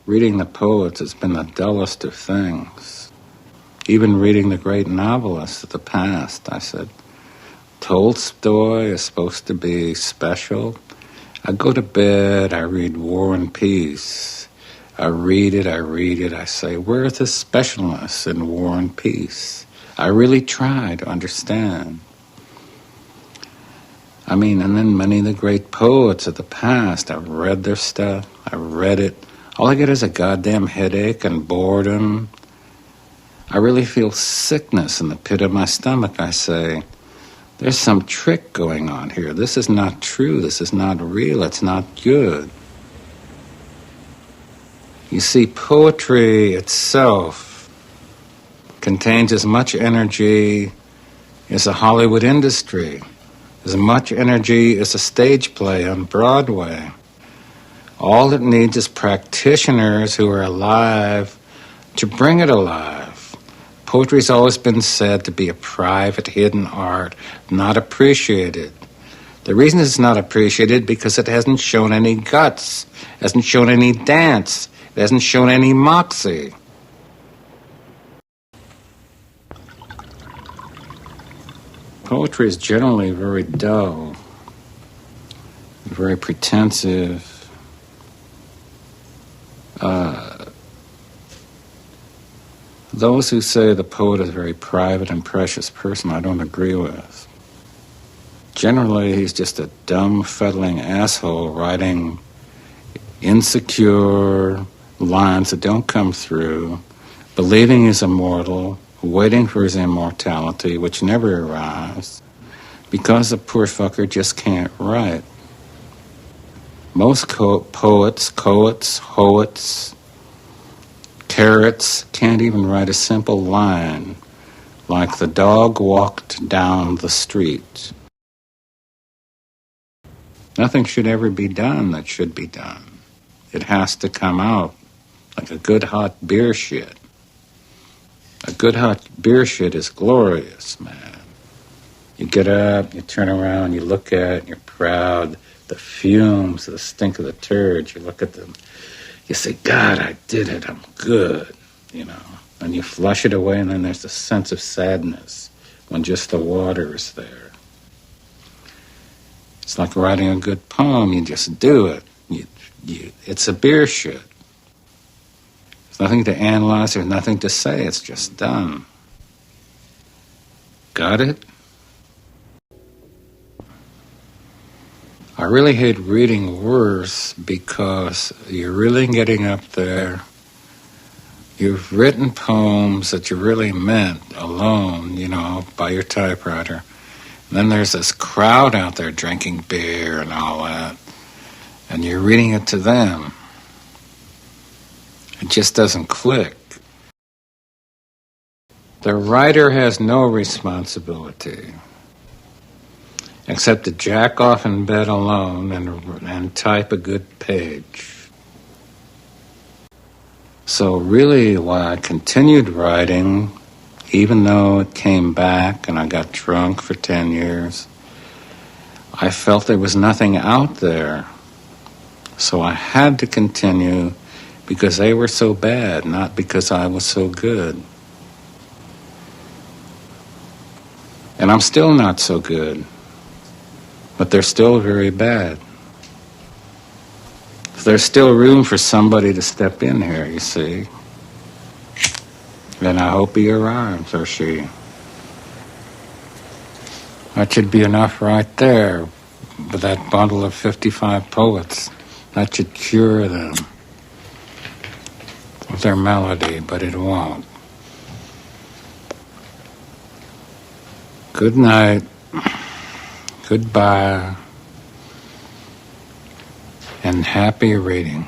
Reading the poets has been the dullest of things. Even reading the great novelists of the past, I said, Tolstoy is supposed to be special. I go to bed, I read War and Peace. I read it, I say, where's the specialness in War and Peace? I really try to understand. I mean, and then many of the great poets of the past, I've read their stuff, I read it. All I get is a goddamn headache and boredom. I really feel sickness in the pit of my stomach. I say, there's some trick going on here. This is not true. This is not real. It's not good. You see, poetry itself contains as much energy as a Hollywood industry, as much energy as a stage play on Broadway. All it needs is practitioners who are alive to bring it alive. Poetry's always been said to be a private, hidden art, not appreciated. The reason it's not appreciated because it hasn't shown any guts, hasn't shown any dance, it hasn't shown any moxie. Poetry is generally very dull, very pretensive. Those who say the poet is a very private and precious person, I don't agree with. Generally, he's just a dumb, fuddling asshole writing insecure lines that don't come through, believing he's immortal, waiting for his immortality, which never arrives, because the poor fucker just can't write. Most poets, carrots can't even write a simple line like the dog walked down the street. Nothing should ever be done that should be done. It has to come out like a good hot beer shit. A good hot beer shit is glorious, man. You get up, you turn around, you look at it, and you're proud. The fumes, the stink of the turds, you look at them. You say, God, I did it, I'm good, you know. And you flush it away, and then there's a sense of sadness when just the water is there. It's like writing a good poem, you just do it. It's a beer shit. There's nothing to analyze, there's nothing to say, it's just done. Got it? I really hate reading verse because you're really getting up there. You've written poems that you really meant alone, you know, by your typewriter. And then there's this crowd out there drinking beer and all that. And you're reading it to them. It just doesn't click. The writer has no responsibility except to jack off in bed alone and type a good page. So really, why I continued writing, even though it came back and I got drunk for 10 years, I felt there was nothing out there. So I had to continue because they were so bad, not because I was so good. And I'm still not so good. But they're still very bad. There's still room for somebody to step in here, you see. Then I hope he arrives, or she. That should be enough right there, with that bundle of 55 poets. That should cure them with their melody, but it won't. Good night. Goodbye, and happy reading.